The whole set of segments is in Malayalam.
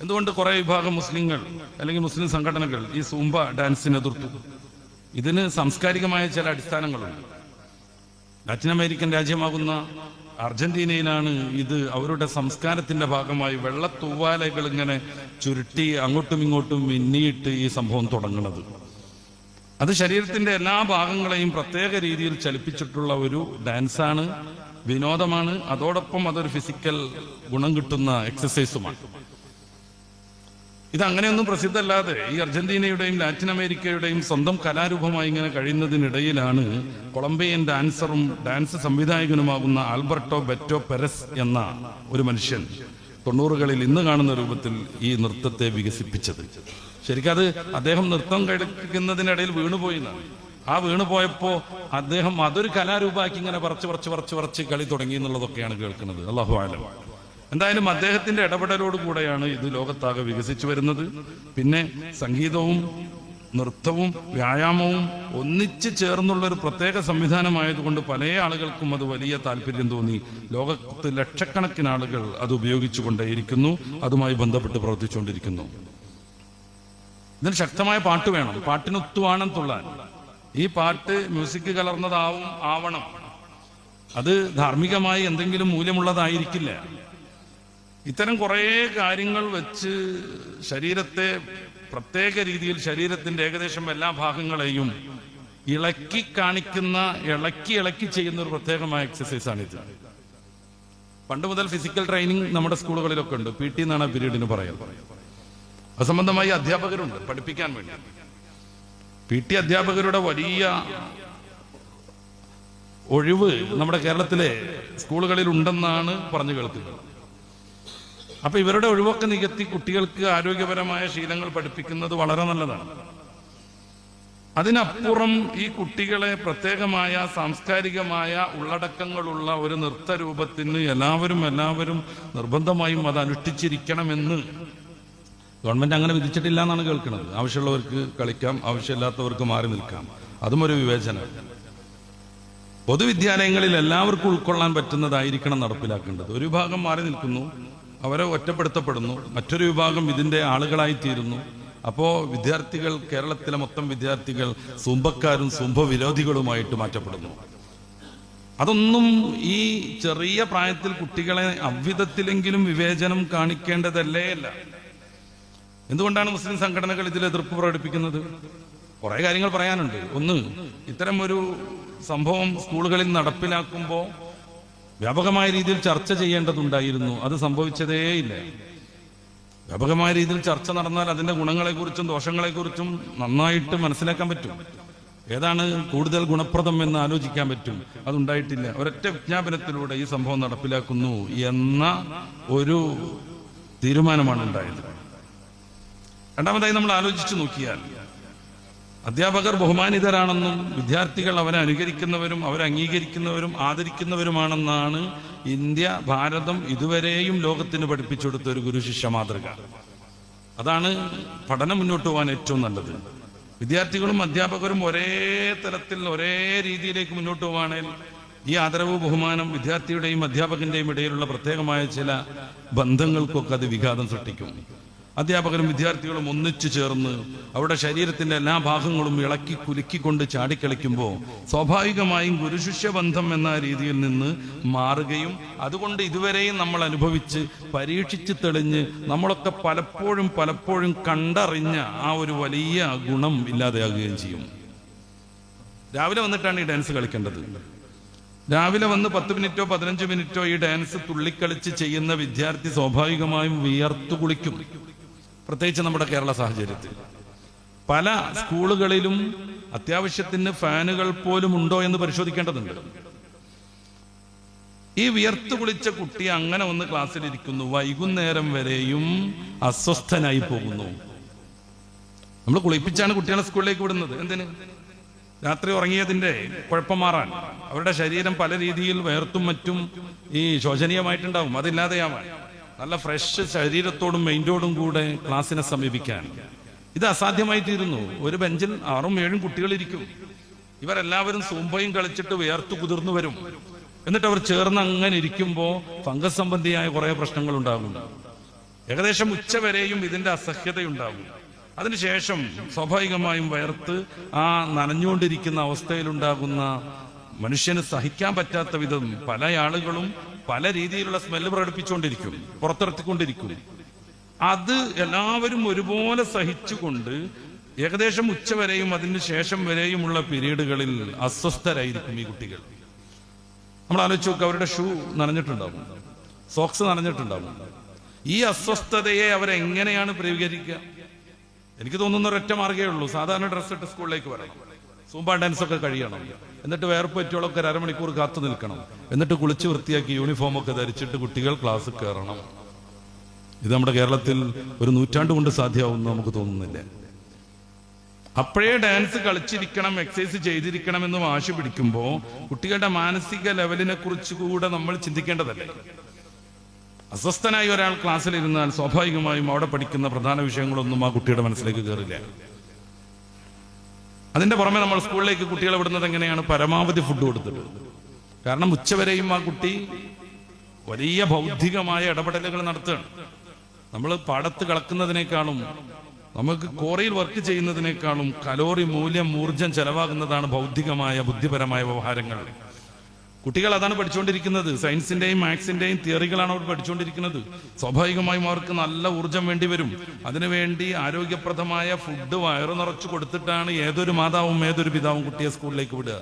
എന്തുകൊണ്ട് കുറെ വിഭാഗം മുസ്ലിങ്ങൾ അല്ലെങ്കിൽ മുസ്ലിം സംഘടനകൾ ഈ സൂംബ ഡാൻസിനെ എതിർത്തു? ഇതിന് സാംസ്കാരികമായ ചില അടിസ്ഥാനങ്ങളുണ്ട്. ലാറ്റിൻ അമേരിക്കൻ രാജ്യമാകുന്ന അർജന്റീനയിലാണ് ഇത് അവരുടെ സംസ്കാരത്തിന്റെ ഭാഗമായി വെള്ളത്തൂവാലകൾ ഇങ്ങനെ ചുരുട്ടി അങ്ങോട്ടും ഇങ്ങോട്ടും മിന്നിയിട്ട് ഈ സംഭവം തുടങ്ങുന്നത്. അത് ശരീരത്തിന്റെ എല്ലാ ഭാഗങ്ങളെയും പ്രത്യേക രീതിയിൽ ചലിപ്പിച്ചിട്ടുള്ള ഒരു ഡാൻസാണ്, വിനോദമാണ്. അതോടൊപ്പം അതൊരു ഫിസിക്കൽ ഗുണം കിട്ടുന്ന എക്സസൈസുമാണ്. ഇത് അങ്ങനെയൊന്നും പ്രസിദ്ധമല്ലാതെ ഈ അർജന്റീനയുടെയും ലാറ്റിൻ അമേരിക്കയുടെയും സ്വന്തം കലാരൂപമായി ഇങ്ങനെ കഴിയുന്നതിനിടയിലാണ് കൊളംബിയൻ ഡാൻസറും ഡാൻസ് സംവിധായകനുമാകുന്ന ആൽബർട്ടോ ബെറ്റോ പെരസ് എന്ന ഒരു മനുഷ്യൻ 90കളിൽ ഇന്ന് കാണുന്ന രൂപത്തിൽ ഈ നൃത്തത്തെ വികസിപ്പിച്ചത്. ശരിക്കത് അദ്ദേഹം നൃത്തം കളിക്കുന്നതിനിടയിൽ വീണുപോയി. ആ വീണുപോയപ്പോ അദ്ദേഹം അതൊരു കലാരൂപമാക്കി ഇങ്ങനെ പറിച്ച് കളി തുടങ്ങി എന്നുള്ളതൊക്കെയാണ് കേൾക്കുന്നത്. അല്ലാഹു അലം. എന്തായാലും അദ്ദേഹത്തിന്റെ ഇടപെടലോടുകൂടെയാണ് ഇത് ലോകത്താകെ വികസിച്ചു വരുന്നത്. പിന്നെ സംഗീതവും നൃത്തവും വ്യായാമവും ഒന്നിച്ചു ചേർന്നുള്ള ഒരു പ്രത്യേക സംവിധാനമായതുകൊണ്ട് പല ആളുകൾക്കും അത് വലിയ താല്പര്യം തോന്നി. ലോകത്ത് ലക്ഷക്കണക്കിന് ആളുകൾ അത് ഉപയോഗിച്ചു കൊണ്ടേയിരിക്കുന്നു, അതുമായി ബന്ധപ്പെട്ട് പ്രവർത്തിച്ചുകൊണ്ടിരിക്കുന്നു. ഇതിന് ശക്തമായ പാട്ട് വേണം, പാട്ടിനൊത്തുവാണം തുള്ളാൻ. ഈ പാട്ട് മ്യൂസിക് കലർന്നതാവണം. അത് ധാർമ്മികമായി എന്തെങ്കിലും മൂല്യമുള്ളതായിരിക്കില്ല. ഇത്തരം കുറേ കാര്യങ്ങൾ വെച്ച് ശരീരത്തെ പ്രത്യേക രീതിയിൽ ശരീരത്തിന്റെ ഏകദേശം എല്ലാ ഭാഗങ്ങളെയും ഇളക്കി കാണിക്കുന്ന, ഇളക്കി ചെയ്യുന്ന ഒരു പ്രത്യേകമായ എക്സസൈസാണിത്. പണ്ട് മുതൽ ഫിസിക്കൽ ട്രെയിനിങ് നമ്മുടെ സ്കൂളുകളിലൊക്കെ ഉണ്ട്. PT എന്നാണ് ആ പീരീഡിന് പറയുന്നത്. അത് സംബന്ധമായി അധ്യാപകരുണ്ട് പഠിപ്പിക്കാൻ വേണ്ടി. PT അധ്യാപകരുടെ വലിയ ഒഴിവ് നമ്മുടെ കേരളത്തിലെ സ്കൂളുകളിൽ ഉണ്ടെന്നാണ് പറഞ്ഞു കേൾക്കുന്നത്. അപ്പൊ ഇവരുടെ ഒഴിവൊക്കെ നികത്തി കുട്ടികൾക്ക് ആരോഗ്യപരമായ ശീലങ്ങൾ പഠിപ്പിക്കുന്നത് വളരെ നല്ലതാണ്. അതിനപ്പുറം ഈ കുട്ടികളെ പ്രത്യേകമായ സാംസ്കാരികമായ ഉള്ളടക്കങ്ങളുള്ള ഒരു നൃത്തരൂപത്തിന് എല്ലാവരും നിർബന്ധമായും അത് അനുഷ്ഠിച്ചിരിക്കണമെന്ന് ഗവൺമെന്റ് അങ്ങനെ വിധിച്ചിട്ടില്ല എന്നാണ് കേൾക്കുന്നത്. ആവശ്യമുള്ളവർക്ക് കളിക്കാം, ആവശ്യമില്ലാത്തവർക്ക് മാറി നിൽക്കാം. അതും ഒരു വിവേചനം. പൊതുവിദ്യാലയങ്ങളിൽ എല്ലാവർക്കും ഉൾക്കൊള്ളാൻ പറ്റുന്നതായിരിക്കണം നടപ്പിലാക്കേണ്ടത്. ഒരു വിഭാഗം മാറി നിൽക്കുന്നു, അവരെ ഒറ്റപ്പെടുത്തപ്പെടുന്നു, മറ്റൊരു വിഭാഗം ഇതിന്റെ ആളുകളായിത്തീരുന്നു. അപ്പോ വിദ്യാർത്ഥികൾ, കേരളത്തിലെ മൊത്തം വിദ്യാർത്ഥികൾ സൂംബക്കാരും സൂംബ വിരോധികളുമായിട്ട് മാറ്റപ്പെടുന്നു. അതൊന്നും ഈ ചെറിയ പ്രായത്തിൽ കുട്ടികളെ അவ்விധത്തിലെങ്കിലും വിവേചനം കാണിക്കേണ്ടതല്ലേ അല്ല. എന്തുകൊണ്ടാണ് മുസ്ലിം സംഘടനകൾ ഇതിൽ എതിർപ്പ് പ്രകടിപ്പിക്കുന്നത്? കുറെ കാര്യങ്ങൾ പറയാനുണ്ട്. ഒന്ന്, ഇത്തരം ഒരു സംഭവം സ്കൂളുകളിൽ നടപ്പിലാക്കുമ്പോൾ വ്യാപകമായ രീതിയിൽ ചർച്ച ചെയ്യേണ്ടതുണ്ടായിരുന്നു. അത് സംഭവിച്ചതേയില്ല. വ്യാപകമായ രീതിയിൽ ചർച്ച നടന്നാൽ അതിന്റെ ഗുണങ്ങളെക്കുറിച്ചും ദോഷങ്ങളെക്കുറിച്ചും നന്നായിട്ട് മനസ്സിലാക്കാൻ പറ്റും. ഏതാണ് കൂടുതൽ ഗുണപ്രദം എന്ന് ആലോചിക്കാൻ പറ്റും. അതുണ്ടായിട്ടില്ല. ഒരൊറ്റ വിജ്ഞാപനത്തിലൂടെ ഈ സംഭവം നടപ്പിലാക്കുന്നു എന്ന ഒരു തീരുമാനമാണ് ഉണ്ടായത്. രണ്ടാമതായി നമ്മൾ ആലോചിച്ചു നോക്കിയാൽ അധ്യാപകർ ബഹുമാനിതരാണെന്നും വിദ്യാർത്ഥികൾ അവരെ അനുകരിക്കുന്നവരും അവരെ അംഗീകരിക്കുന്നവരും ആദരിക്കുന്നവരുമാണെന്നാണ് ഇന്ത്യ, ഭാരതം ഇതുവരെയും ലോകത്തിന് പഠിപ്പിച്ചു കൊടുത്ത ഒരു ഗുരുശിഷ്യ മാതൃക. അതാണ് പഠനം മുന്നോട്ട് പോകാൻ ഏറ്റവും നല്ലത്. വിദ്യാർത്ഥികളും അധ്യാപകരും ഒരേ തലത്തിൽ ഒരേ രീതിയിലേക്ക് മുന്നോട്ട് പോവാണെങ്കിൽ ഈ ആദരവ്, ബഹുമാനം വിദ്യാർത്ഥിയുടെയും അധ്യാപകന്റെയും ഇടയിലുള്ള പ്രത്യേകമായ ചില ബന്ധങ്ങൾക്കൊക്കെ അത് വിഘാതം സൃഷ്ടിക്കും. അധ്യാപകരും വിദ്യാർത്ഥികളും ഒന്നിച്ചു ചേർന്ന് അവരുടെ ശരീരത്തിന്റെ എല്ലാ ഭാഗങ്ങളും ഇളക്കി കുലുക്കിക്കൊണ്ട് ചാടിക്കളിക്കുമ്പോൾ സ്വാഭാവികമായും ഗുരുശിഷ്യ ബന്ധം എന്ന രീതിയിൽ നിന്ന് മാറുകയും അതുകൊണ്ട് ഇതുവരെയും നമ്മൾ അനുഭവിച്ച് പരീക്ഷിച്ച് തെളിഞ്ഞ് നമ്മളൊക്കെ പലപ്പോഴും കണ്ടറിഞ്ഞ ആ ഒരു വലിയ ഗുണം ഇല്ലാതെയാകുകയും ചെയ്യും. രാവിലെ വന്നിട്ടാണ് ഈ ഡാൻസ് കളിക്കേണ്ടത്. രാവിലെ വന്ന് 10 മിനിറ്റോ 15 മിനിറ്റോ ഈ ഡാൻസ് തുള്ളിക്കളിച്ച് ചെയ്യുന്ന വിദ്യാർത്ഥി സ്വാഭാവികമായും വിയർത്തു കുളിക്കും. പ്രത്യേകിച്ച് നമ്മുടെ കേരള സാഹചര്യത്തിൽ പല സ്കൂളുകളിലും അത്യാവശ്യത്തിന് ഫാനുകൾ പോലും ഉണ്ടോ എന്ന് പരിശോധിക്കേണ്ടതുണ്ട്. ഈ വിയർത്തു കുളിച്ച കുട്ടി അങ്ങനെ ഒന്ന് ക്ലാസ്സിലിരിക്കുന്നു, വൈകുന്നേരം വരെയും അസ്വസ്ഥനായി പോകുന്നു. നമ്മൾ കുളിപ്പിച്ചാണ് കുട്ടികളെ സ്കൂളിലേക്ക് വിടുന്നത്. എന്തിന്? രാത്രി ഉറങ്ങിയതിന്റെ കുഴപ്പം മാറാൻ. അവരുടെ ശരീരം പല രീതിയിൽ വേർത്തും മറ്റും ഈ ശോചനീയമായിട്ടുണ്ടാവും. അതില്ലാതെയാവാൻ, നല്ല ഫ്രഷ് ശരീരത്തോടും മൈൻഡോടും കൂടെ ക്ലാസ്സിനെ സമീപിക്കാൻ. ഇത് അസാധ്യമായി തീരുന്നു. ഒരു ബെഞ്ചിൽ 6-7 കുട്ടികളിരിക്കും. ഇവരെല്ലാവരും സൂംബയും കളിച്ചിട്ട് വേർത്തു കുതിർന്നു വരും. എന്നിട്ട് അവർ ചേർന്ന് അങ്ങനെ ഇരിക്കുമ്പോൾ ഫംഗസ് സംബന്ധിയായ കുറെ പ്രശ്നങ്ങൾ ഉണ്ടാകും. ഏകദേശം ഉച്ചവരെയും ഇതിന്റെ അസഹ്യതയുണ്ടാകും. അതിനുശേഷം സ്വാഭാവികമായും വയർത്ത് ആ നനഞ്ഞുകൊണ്ടിരിക്കുന്ന അവസ്ഥയിലുണ്ടാകുന്ന മനുഷ്യന് സഹിക്കാൻ പറ്റാത്ത വിധം പല ആളുകളും പല രീതിയിലുള്ള സ്മെല്ല് പ്രകടിപ്പിച്ചുകൊണ്ടിരിക്കും, പുറത്തിറത്തിക്കൊണ്ടിരിക്കും. അത് എല്ലാവരും ഒരുപോലെ സഹിച്ചുകൊണ്ട് ഏകദേശം ഉച്ചവരെയും അതിന് ശേഷം വരെയുമുള്ള പീരീഡുകളിൽ അസ്വസ്ഥരായിരിക്കും ഈ കുട്ടികൾ. നമ്മൾ ആലോചിച്ച് നോക്കുക, അവരുടെ ഷൂ നനഞ്ഞിട്ടുണ്ടാവും, സോക്സ് നനഞ്ഞിട്ടുണ്ടാവും. ഈ അസ്വസ്ഥതയെ അവരെങ്ങനെയാണ് പ്രതികരിക്കുക? എനിക്ക് തോന്നുന്ന ഒരൊറ്റ മാർഗ്ഗമേ ഉള്ളൂ. സാധാരണ ഡ്രസ്സ് ഇട്ട് സ്കൂളിലേക്ക് വരണം, സൂംബ ഡാൻസ് ഒക്കെ കഴിയണം, എന്നിട്ട് വേർപ്പ് പറ്റുകളൊക്കെ അരമണിക്കൂർ കാത്തു നിൽക്കണം, എന്നിട്ട് കുളിച്ച് വൃത്തിയാക്കി യൂണിഫോമൊക്കെ ധരിച്ചിട്ട് കുട്ടികൾ ക്ലാസ് കയറണം. ഇത് നമ്മുടെ കേരളത്തിൽ ഒരു നൂറ്റാണ്ട് കൊണ്ട് സാധ്യമാവുമെന്ന് നമുക്ക് തോന്നുന്നില്ല. അപ്പോഴേ ഡാൻസ് കളിച്ചിരിക്കണം, എക്സസൈസ് ചെയ്തിരിക്കണം എന്ന് വാശി പിടിക്കുമ്പോൾ കുട്ടികളുടെ മാനസിക ലെവലിനെ കുറിച്ച് കൂടെ നമ്മൾ ചിന്തിക്കേണ്ടതല്ലേ? അസ്വസ്ഥനായി ഒരാൾ ക്ലാസ്സിലിരുന്നാൽ സ്വാഭാവികമായും അവിടെ പഠിക്കുന്ന പ്രധാന വിഷയങ്ങളൊന്നും ആ കുട്ടിയുടെ മനസ്സിലേക്ക് കയറില്ല. അതിന്റെ പുറമെ നമ്മൾ സ്കൂളിലേക്ക് കുട്ടികളെ വിടുന്നത് എങ്ങനെയാണ്? പരമാവധി ഫുഡ് കൊടുത്തിട്ട്. കാരണം ഉച്ചവരെയും ആ കുട്ടി വലിയ ബൗദ്ധികമായ ഇടപെടലുകൾ നടത്തുകയാണ്. നമ്മൾ പാടത്ത് കളക്കുന്നതിനേക്കാളും നമുക്ക് കോറിയിൽ വർക്ക് ചെയ്യുന്നതിനേക്കാളും കലോറി മൂല്യം, ഊർജം ചെലവാകുന്നതാണ് ബൗദ്ധികമായ ബുദ്ധിപരമായ വ്യവഹാരങ്ങൾ. കുട്ടികൾ അതാണ് പഠിച്ചുകൊണ്ടിരിക്കുന്നത്. സയൻസിന്റെയും മാത്സിന്റെയും തിയറികളാണ് അവർ പഠിച്ചുകൊണ്ടിരിക്കുന്നത്. സ്വാഭാവികമായും അവർക്ക് നല്ല ഊർജം വേണ്ടി വരും. അതിനുവേണ്ടി ആരോഗ്യപ്രദമായ ഫുഡ് വയറു നിറച്ചു കൊടുത്തിട്ടാണ് ഏതൊരു മാതാവും ഏതൊരു പിതാവും കുട്ടിയെ സ്കൂളിലേക്ക് വിടുക.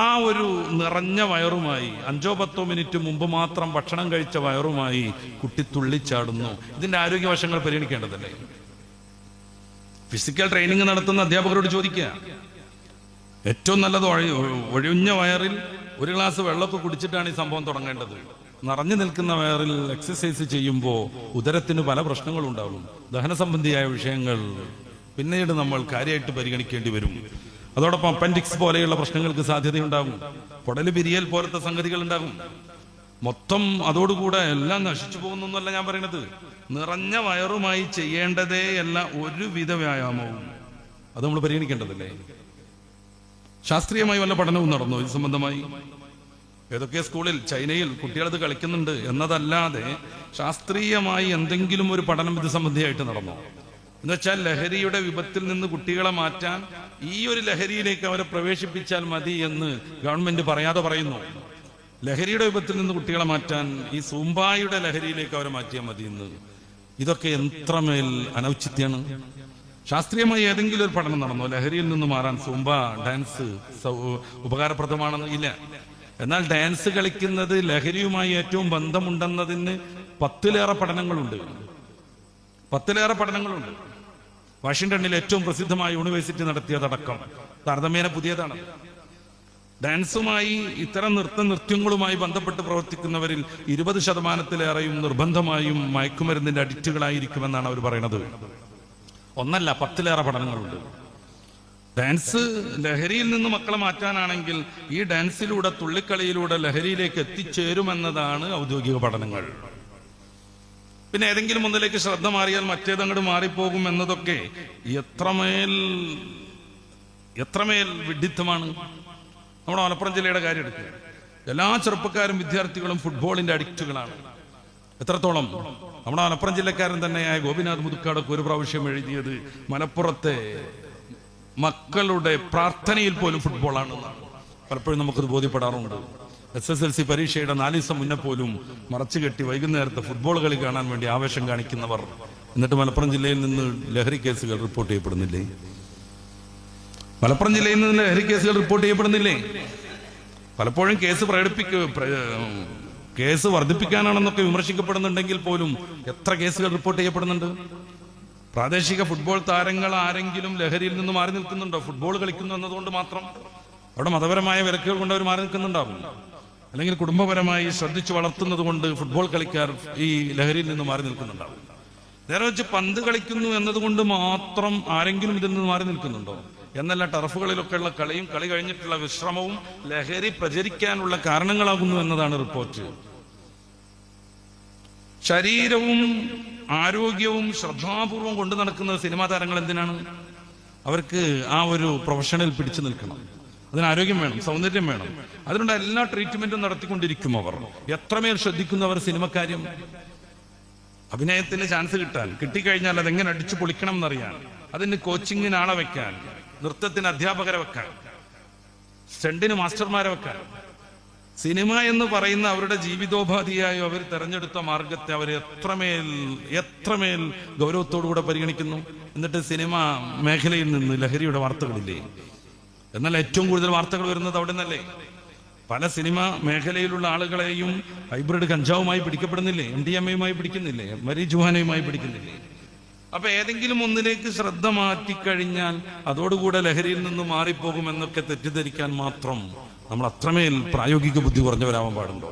ആ ഒരു നിറഞ്ഞ വയറുമായി 5-10 മിനിറ്റ് മുമ്പ് മാത്രം ഭക്ഷണം കഴിച്ച വയറുമായി കുട്ടി തുള്ളിച്ചാടുന്നു. ഇതിന്റെ ആരോഗ്യവശങ്ങൾ പരിഗണിക്കേണ്ടതല്ലേ? ഫിസിക്കൽ ട്രെയിനിങ് നടത്തുന്ന അധ്യാപകരോട് ചോദിക്കുക, ഏറ്റവും നല്ലത് ഒഴിഞ്ഞ വയറിൽ ഒരു ഗ്ലാസ് വെള്ളമൊക്കെ കുടിച്ചിട്ടാണ് ഈ സംഭവം തുടങ്ങേണ്ടത്. നിറഞ്ഞു നിൽക്കുന്ന വയറിൽ എക്സസൈസ് ചെയ്യുമ്പോൾ ഉദരത്തിന് പല പ്രശ്നങ്ങളും ഉണ്ടാകും. ദഹന സംബന്ധിയായ വിഷയങ്ങൾ പിന്നീട് നമ്മൾ കാര്യമായിട്ട് പരിഗണിക്കേണ്ടി വരും. അതോടൊപ്പം അപ്പൻഡിക്സ് പോലെയുള്ള പ്രശ്നങ്ങൾക്ക് സാധ്യതയുണ്ടാകും. കുടല് പിരിയൽ പോലത്തെ സംഗതികൾ ഉണ്ടാകും. മൊത്തം അതോടുകൂടെ എല്ലാം നശിച്ചു പോകുന്നല്ല ഞാൻ പറയുന്നത്. നിറഞ്ഞ വയറുമായി ചെയ്യേണ്ടതേ അല്ല ഒരുവിധ വ്യായാമവും. അത് നമ്മൾ പരിഗണിക്കേണ്ടതല്ലേ? ശാസ്ത്രീയമായി വല്ല പഠനവും നടന്നു ഇത് സംബന്ധമായി? ഏതൊക്കെ സ്കൂളിൽ, ചൈനയിൽ കുട്ടികളത് കളിക്കുന്നുണ്ട് എന്നതല്ലാതെ ശാസ്ത്രീയമായി എന്തെങ്കിലും ഒരു പഠനം ഇത് സംബന്ധിയായിട്ട് നടന്നു? എന്നുവെച്ചാൽ ലഹരിയുടെ വിപത്തിൽ നിന്ന് കുട്ടികളെ മാറ്റാൻ ഈ ഒരു ലഹരിയിലേക്ക് അവരെ പ്രവേശിപ്പിച്ചാൽ മതി എന്ന് ഗവൺമെന്റ് പറയാതെ പറയുന്നു. ലഹരിയുടെ വിപത്തിൽ നിന്ന് കുട്ടികളെ മാറ്റാൻ ഈ സൂംബായുടെ ലഹരിയിലേക്ക് അവരെ മാറ്റിയാൽ മതി എന്ന്. ഇതൊക്കെ എത്രമേൽ അനൗചിത്യാണ്. ശാസ്ത്രീയമായി ഏതെങ്കിലും ഒരു പഠനം നടന്നോ ലഹരിയിൽ നിന്ന് മാറാൻ സൂംബ ഡാൻസ് ഉപകാരപ്രദമാണെന്ന്? ഇല്ല. എന്നാൽ ഡാൻസ് കളിക്കുന്നത് ലഹരിയുമായി ഏറ്റവും ബന്ധമുണ്ടെന്നതിന് 10-ലേറെ പഠനങ്ങളുണ്ട്. 10-ലേറെ പഠനങ്ങളുണ്ട്. വാഷിംഗ്ടണിൽ ഏറ്റവും പ്രസിദ്ധമായ യൂണിവേഴ്സിറ്റി നടത്തിയതടക്കം താരതമ്യേന പുതിയതാണ്. ഡാൻസുമായി ഇത്തരം നൃത്യങ്ങളുമായി ബന്ധപ്പെട്ട് പ്രവർത്തിക്കുന്നവരിൽ 20%-ലേറെയും നിർബന്ധമായും മയക്കുമരുന്നിന്റെ അഡിക്റ്റുകളായിരിക്കുമെന്നാണ് അവർ പറയുന്നത്. ഒന്നല്ല, 10-ലേറെ പഠനങ്ങളുണ്ട്. ഡാൻസ് ലഹരിയിൽ നിന്ന് മക്കളെ മാറ്റാനാണെങ്കിൽ ഈ ഡാൻസിലൂടെ, തുള്ളിക്കളിയിലൂടെ ലഹരിയിലേക്ക് എത്തിച്ചേരുമെന്നതാണ് ഔദ്യോഗിക പഠനങ്ങൾ. പിന്നെ ഏതെങ്കിലും ഒന്നിലേക്ക് ശ്രദ്ധ മാറിയാൽ മറ്റേതങ്ങോട്ട് മാറിപ്പോകും എന്നതൊക്കെ എത്രമേൽ വിഡ്ഢിത്തമാണ്. നമ്മുടെ മലപ്പുറം ജില്ലയുടെ കാര്യം എടുക്കുക. എല്ലാ ചെറുപ്പക്കാരും വിദ്യാർത്ഥികളും ഫുട്ബോളിന്റെ അഡിക്റ്റുകളാണ്. എത്രത്തോളം? നമ്മുടെ മലപ്പുറം ജില്ലക്കാരൻ തന്നെയായ ഗോപിനാഥ് മുതുക്കാടൊക്കെ ഒരു പ്രാവശ്യം എഴുതിയത് മലപ്പുറത്തെ മക്കളുടെ പ്രാർത്ഥനയിൽ പോലും ഫുട്ബോളാണെന്നാണ്. പലപ്പോഴും നമുക്കത് ബോധ്യപ്പെടാറുണ്ട്. SSLC പരീക്ഷയുടെ 4 ദിവസം മുന്നേ പോലും മറച്ചു കെട്ടി വൈകുന്നേരത്തെ ഫുട്ബോൾ കളി കാണാൻ വേണ്ടി ആവേശം കാണിക്കുന്നവർ, എന്നിട്ട് മലപ്പുറം ജില്ലയിൽ നിന്ന് ലഹരി കേസുകൾ റിപ്പോർട്ട് ചെയ്യപ്പെടുന്നില്ലേ? മലപ്പുറം ജില്ലയിൽ നിന്ന് ലഹരി കേസുകൾ റിപ്പോർട്ട് ചെയ്യപ്പെടുന്നില്ലേ? പലപ്പോഴും കേസ് വർദ്ധിപ്പിക്കാനാണെന്നൊക്കെ വിമർശിക്കപ്പെടുന്നുണ്ടെങ്കിൽ പോലും എത്ര കേസുകൾ റിപ്പോർട്ട് ചെയ്യപ്പെടുന്നുണ്ട്? പ്രാദേശിക ഫുട്ബോൾ താരങ്ങൾ ആരെങ്കിലും ലഹരിയിൽ നിന്ന് മാറി നിൽക്കുന്നുണ്ടോ? ഫുട്ബോൾ കളിക്കുന്നു എന്നതുകൊണ്ട് മാത്രം അവിടെ മതപരമായ വിലക്കുകൾ കൊണ്ട് അവർ മാറി നിൽക്കുന്നുണ്ടാവും. അല്ലെങ്കിൽ കുടുംബപരമായി ശ്രദ്ധിച്ചു വളർത്തുന്നത് കൊണ്ട് ഫുട്ബോൾ കളിക്കാർ ഈ ലഹരിയിൽ നിന്ന് മാറി നിൽക്കുന്നുണ്ടാവും. നേരെ വെച്ച് പന്ത് കളിക്കുന്നു എന്നതുകൊണ്ട് മാത്രം ആരെങ്കിലും ഇതിൽ നിന്ന് മാറി നിൽക്കുന്നുണ്ടോ? എന്നല്ല, ടർഫുകളിലൊക്കെയുള്ള കളിയും കളി കഴിഞ്ഞിട്ടുള്ള വിശ്രമവും ലഹരി പ്രചരിക്കാനുള്ള കാരണങ്ങളാകുന്നു എന്നതാണ് റിപ്പോർട്ട്. ശരീരവും ആരോഗ്യവും ശ്രദ്ധാപൂർവം കൊണ്ടു നടക്കുന്ന സിനിമാ താരങ്ങൾ എന്തിനാണ്? അവർക്ക് ആ ഒരു പ്രൊഫഷണൽ പിടിച്ചു നിൽക്കണം. അതിന് ആരോഗ്യം വേണം, സൗന്ദര്യം വേണം. അതിനുള്ള എല്ലാ ട്രീറ്റ്മെന്റും നടത്തിക്കൊണ്ടിരിക്കും അവർ. എത്രമേൽ ശ്രദ്ധിക്കുന്നവർ സിനിമക്കാര്യം. അഭിനയത്തിന് ചാൻസ് കിട്ടിക്കഴിഞ്ഞാൽ അതെങ്ങനെ അടിച്ചു പൊളിക്കണം എന്നറിയാൻ, അതിന് കോച്ചിങ്ങിന് ആളെ വെക്കാൻ, നൃത്തത്തിന് അധ്യാപകരെ വെക്കാൻ, സ്റ്റണ്ടിന് മാസ്റ്റർമാരെ വെക്കാൻ, സിനിമ എന്ന് പറയുന്ന അവരുടെ ജീവിതോപാധിയായി അവർ തെരഞ്ഞെടുത്ത മാർഗത്തെ അവർ എത്രമേൽ ഗൗരവത്തോടുകൂടെ പരിഗണിക്കുന്നു. എന്നിട്ട് സിനിമ മേഖലയിൽ നിന്ന് ലഹരിയുടെ വാർത്തകളില്ലേ? എന്നാൽ ഏറ്റവും കൂടുതൽ വാർത്തകൾ വരുന്നത് അവിടെ നിന്നല്ലേ? പല സിനിമ മേഖലയിലുള്ള ആളുകളെയും ഹൈബ്രിഡ് കഞ്ചാവുമായി പിടിക്കപ്പെടുന്നില്ലേ? MDMA പിടിക്കുന്നില്ലേ? മരിജുവാനയുമായി പിടിക്കുന്നില്ലേ? അപ്പൊ ഏതെങ്കിലും ഒന്നിലേക്ക് ശ്രദ്ധ മാറ്റിക്കഴിഞ്ഞാൽ അതോടുകൂടെ ലഹരിയിൽ നിന്ന് മാറിപ്പോകുമെന്നൊക്കെ തെറ്റിദ്ധരിക്കാൻ മാത്രം നമ്മൾ അത്രമേൽ പ്രായോഗിക ബുദ്ധി കുറഞ്ഞവരാവാൻ പാടുണ്ടോ?